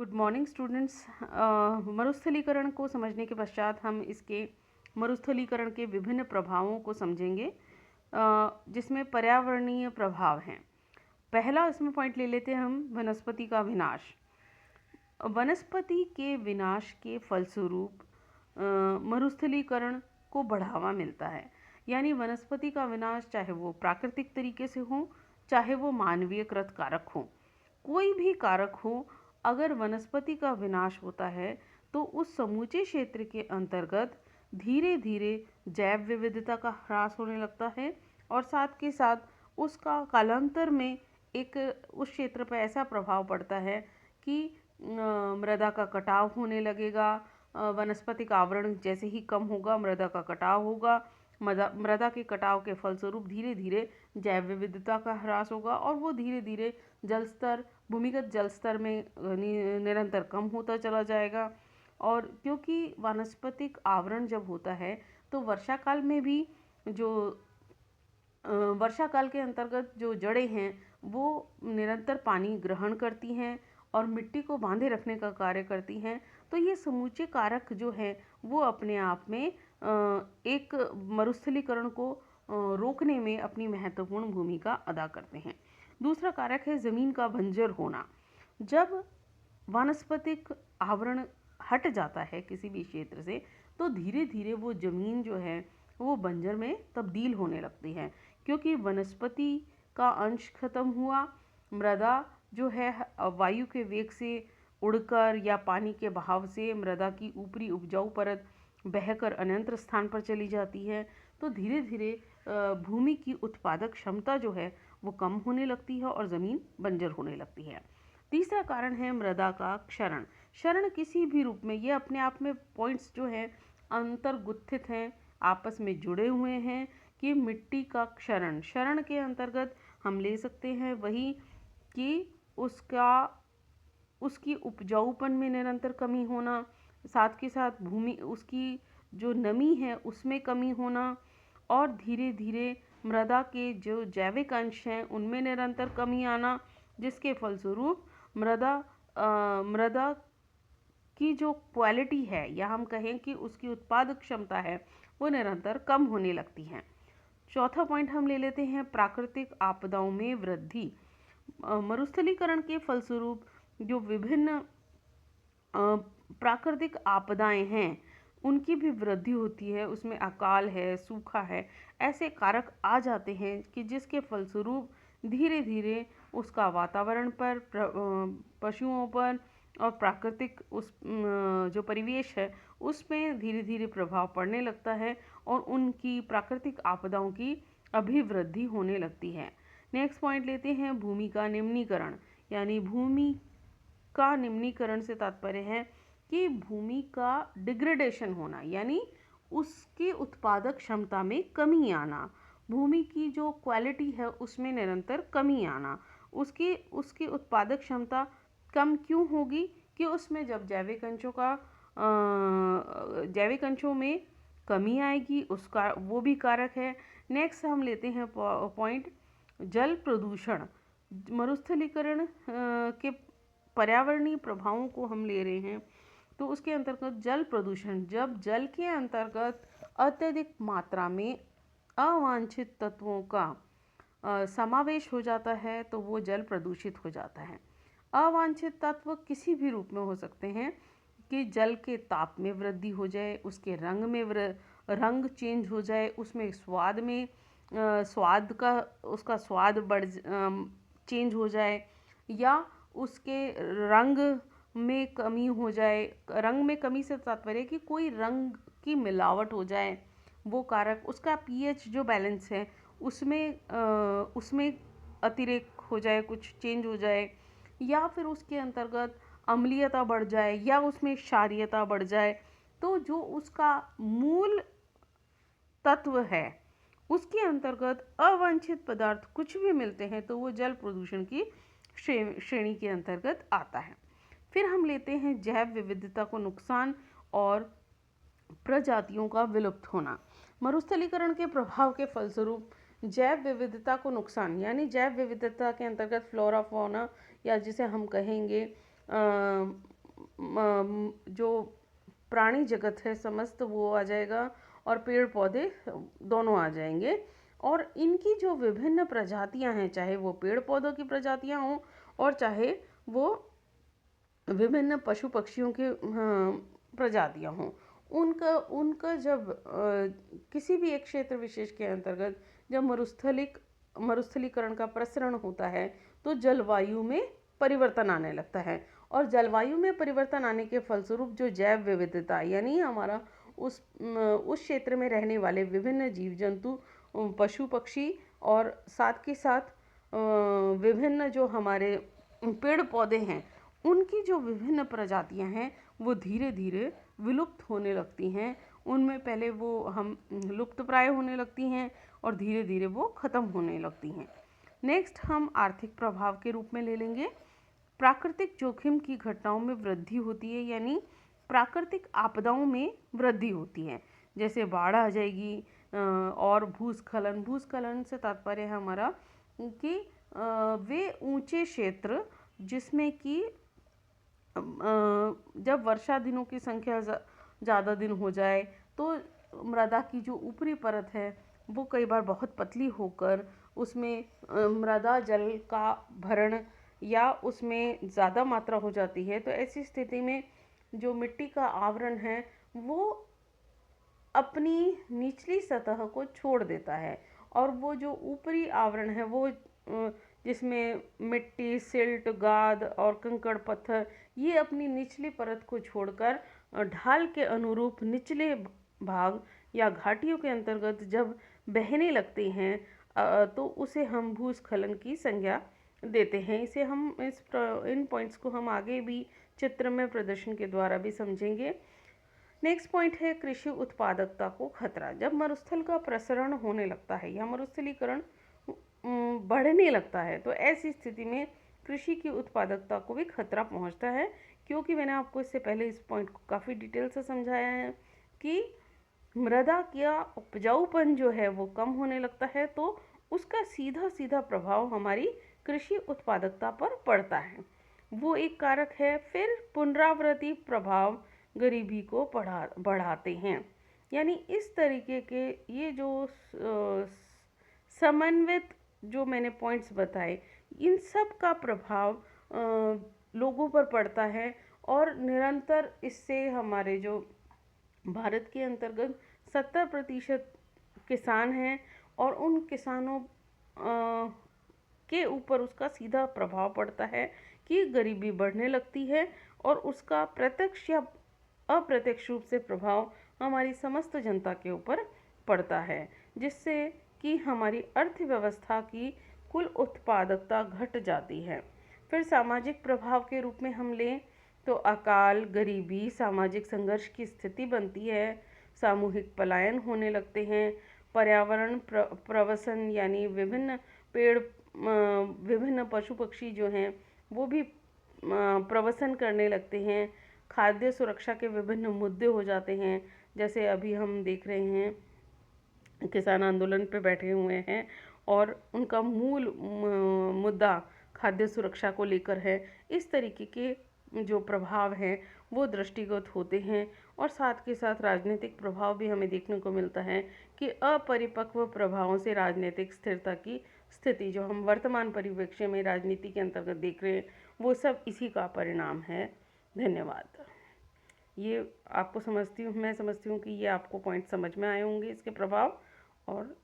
Good morning students. मरुस्थलीकरण को समझने के पश्चात हम इसके मरुस्थलीकरण के विभिन्न प्रभावों को समझेंगे, जिसमें पर्यावरणीय प्रभाव हैं। पहला इसमें पॉइंट ले लेते हैं हम वनस्पति का विनाश। वनस्पति के विनाश के फलस्वरूप मरुस्थलीकरण को बढ़ावा मिलता है। यानी वनस्पति का विनाश चाहे वो प्राकृतिक तरीके से हो, चाहे वो मानवीयकृत कारक हो, कोई भी कारक हो, अगर वनस्पति का विनाश होता है तो उस समूचे क्षेत्र के अंतर्गत धीरे धीरे जैव विविधता का ह्रास होने लगता है और साथ के साथ उसका कालांतर में एक उस क्षेत्र पर ऐसा प्रभाव पड़ता है कि मृदा का कटाव होने लगेगा। वनस्पतिक आवरण जैसे ही कम होगा, मृदा का कटाव होगा। मृदा के कटाव के फलस्वरूप धीरे धीरे जैव विविधता का ह्रास होगा और वो धीरे धीरे जल स्तर, भूमिगत जल स्तर में निरंतर कम होता चला जाएगा। और क्योंकि वानस्पतिक आवरण जब होता है तो वर्षा काल में भी जो वर्षा काल के अंतर्गत जो जड़ें हैं वो निरंतर पानी ग्रहण करती हैं और मिट्टी को बांधे रखने का कार्य करती हैं। तो ये समूचे कारक जो हैं वो अपने आप में एक मरुस्थलीकरण को रोकने में अपनी महत्वपूर्ण भूमिका अदा करते हैं। दूसरा कारक है ज़मीन का बंजर होना। जब वानस्पतिक आवरण हट जाता है किसी भी क्षेत्र से तो धीरे धीरे वो ज़मीन जो है वो बंजर में तब्दील होने लगती है, क्योंकि वनस्पति का अंश खत्म हुआ। मृदा जो है वायु के वेग से उड़कर या पानी के बहाव से मृदा की ऊपरी उपजाऊ परत बहकर अन्यंत्र स्थान पर चली जाती है। तो धीरे धीरे भूमि की उत्पादक क्षमता जो है वो कम होने लगती है और ज़मीन बंजर होने लगती है। तीसरा कारण है मृदा का क्षरण। क्षरण किसी भी रूप में, ये अपने आप में पॉइंट्स जो हैं अंतर्गुत्थित हैं, आपस में जुड़े हुए हैं कि मिट्टी का क्षरण, क्षरण के अंतर्गत हम ले सकते हैं वही कि उसकी उपजाऊपन में निरंतर कमी होना, साथ के साथ भूमि उसकी जो नमी है उसमें कमी होना और धीरे धीरे मृदा के जो जैविक अंश हैं उनमें निरंतर कमी आना, जिसके फलस्वरूप मृदा की जो क्वालिटी है या हम कहें कि उसकी उत्पादक क्षमता है वो निरंतर कम होने लगती है। चौथा पॉइंट हम ले लेते हैं प्राकृतिक आपदाओं में वृद्धि। मरुस्थलीकरण के फलस्वरूप जो विभिन्न प्राकृतिक आपदाएं हैं उनकी भी वृद्धि होती है। उसमें अकाल है, सूखा है, ऐसे कारक आ जाते हैं कि जिसके फलस्वरूप धीरे धीरे उसका वातावरण पर, पशुओं पर और प्राकृतिक जो परिवेश है उसमें धीरे धीरे प्रभाव पड़ने लगता है और उनकी प्राकृतिक आपदाओं की अभिवृद्धि होने लगती है। नेक्स्ट पॉइंट लेते हैं भूमि का निम्नीकरण। यानी भूमि का निम्नीकरण से तात्पर्य है कि भूमि का डिग्रेडेशन होना, यानी उसकी उत्पादक क्षमता में कमी आना, भूमि की जो क्वालिटी है उसमें निरंतर कमी आना। उसकी उत्पादक क्षमता कम क्यों होगी कि उसमें जब जैविक अंशों में कमी आएगी, उसका वो भी कारक है। नेक्स्ट हम लेते हैं पॉइंट जल प्रदूषण। मरुस्थलीकरण के पर्यावरणीय प्रभावों को हम ले रहे हैं तो उसके अंतर्गत जल प्रदूषण, जब जल के अंतर्गत अत्यधिक मात्रा में अवांछित तत्वों का समावेश हो जाता है तो वो जल प्रदूषित हो जाता है। अवांछित तत्व किसी भी रूप में हो सकते हैं कि जल के ताप में वृद्धि हो जाए, उसके रंग में रंग चेंज हो जाए, उसमें उसका स्वाद चेंज हो जाए या उसके रंग में कमी हो जाए। रंग में कमी से तात्पर्य कि कोई रंग की मिलावट हो जाए, वो कारक, उसका पीएच जो बैलेंस है उसमें अतिरेक हो जाए, कुछ चेंज हो जाए, या फिर उसके अंतर्गत अम्लीयता बढ़ जाए या उसमें क्षारीयता बढ़ जाए, तो जो उसका मूल तत्व है उसके अंतर्गत अवांछित पदार्थ कुछ भी मिलते हैं तो वो जल प्रदूषण की श्रेणी के अंतर्गत आता है। फिर हम लेते हैं जैव विविधता को नुकसान और प्रजातियों का विलुप्त होना। मरुस्थलीकरण के प्रभाव के फलस्वरूप जैव विविधता को नुकसान, यानी जैव विविधता के अंतर्गत फ्लोरा फौना या जिसे हम कहेंगे जो प्राणी जगत है समस्त वो आ जाएगा, और पेड़ पौधे दोनों आ जाएंगे। और इनकी जो विभिन्न प्रजातियां हैं, चाहे वो पेड़ पौधों की प्रजातियां हों और चाहे वो विभिन्न पशु पक्षियों के प्रजातियां हों, उनका उनका जब किसी भी एक क्षेत्र विशेष के अंतर्गत जब मरुस्थलीकरण का प्रसरण होता है तो जलवायु में परिवर्तन आने लगता है। और जलवायु में परिवर्तन आने के फलस्वरूप जो जैव विविधता, यानी हमारा उस क्षेत्र में रहने वाले विभिन्न जीव जंतु, पशु पक्षी और साथ के साथ विभिन्न जो हमारे पेड़ पौधे हैं, उनकी जो विभिन्न प्रजातियां हैं वो धीरे धीरे विलुप्त होने लगती हैं। उनमें पहले वो हम लुप्त प्राय होने लगती हैं और धीरे धीरे वो ख़त्म होने लगती हैं। नेक्स्ट हम आर्थिक प्रभाव के रूप में ले लेंगे। प्राकृतिक जोखिम की घटनाओं में वृद्धि होती है, यानी प्राकृतिक आपदाओं में वृद्धि होती है। जैसे बाढ़ आ जाएगी, और भूस्खलन से तात्पर्य है हमारा कि वे ऊंचे क्षेत्र जिसमें कि जब वर्षा दिनों की संख्या ज़्यादा दिन हो जाए तो मृदा की जो ऊपरी परत है वो कई बार बहुत पतली होकर उसमें मृदा जल का भरण या उसमें ज़्यादा मात्रा हो जाती है। तो ऐसी स्थिति में जो मिट्टी का आवरण है वो अपनी निचली सतह को छोड़ देता है, और वो जो ऊपरी आवरण है वो जिसमें मिट्टी, सिल्ट, गाद और कंकड़ पत्थर, ये अपनी निचली परत को छोड़कर ढाल के अनुरूप निचले भाग या घाटियों के अंतर्गत जब बहने लगते हैं तो उसे हम भूस्खलन की संज्ञा देते हैं। इसे हम इन पॉइंट्स को हम आगे भी चित्र में प्रदर्शन के द्वारा भी समझेंगे। नेक्स्ट पॉइंट है कृषि उत्पादकता को खतरा। जब मरुस्थल का प्रसरण होने लगता है या मरुस्थलीकरण बढ़ने लगता है तो ऐसी स्थिति में कृषि की उत्पादकता को भी खतरा पहुंचता है, क्योंकि मैंने आपको इससे पहले इस पॉइंट को काफ़ी डिटेल से समझाया है कि मृदा का उपजाऊपन जो है वो कम होने लगता है, तो उसका सीधा सीधा प्रभाव हमारी कृषि उत्पादकता पर पड़ता है। वो एक कारक है। फिर पुनरावृत्ति प्रभाव गरीबी को बढ़ाते हैं। यानी इस तरीके के ये जो समन्वित जो मैंने पॉइंट्स बताए, इन सब का प्रभाव लोगों पर पड़ता है, और निरंतर इससे हमारे जो भारत के अंतर्गत 70% किसान हैं और उन किसानों के ऊपर उसका सीधा प्रभाव पड़ता है कि गरीबी बढ़ने लगती है, और उसका प्रत्यक्ष या अप्रत्यक्ष रूप से प्रभाव हमारी समस्त जनता के ऊपर पड़ता है, जिससे कि हमारी अर्थव्यवस्था की कुल उत्पादकता घट जाती है। फिर सामाजिक प्रभाव के रूप में हम लें तो अकाल, गरीबी, सामाजिक संघर्ष की स्थिति बनती है, सामूहिक पलायन होने लगते हैं, पर्यावरण प्रवसन यानी विभिन्न पेड़, विभिन्न पशु पक्षी जो हैं वो भी प्रवसन करने लगते हैं, खाद्य सुरक्षा के विभिन्न मुद्दे हो जाते हैं। जैसे अभी हम देख रहे हैं किसान आंदोलन पे बैठे हुए हैं और उनका मूल मुद्दा खाद्य सुरक्षा को लेकर है। इस तरीके के जो प्रभाव हैं वो दृष्टिगत होते हैं, और साथ के साथ राजनीतिक प्रभाव भी हमें देखने को मिलता है कि अपरिपक्व प्रभावों से राजनीतिक स्थिरता की स्थिति जो हम वर्तमान परिप्रेक्ष्य में राजनीति के अंतर्गत देख रहे हैं वो सब इसी का परिणाम है। धन्यवाद। ये आपको मैं समझती हूँ कि ये आपको पॉइंट समझ में आए होंगे इसके प्रभाव, और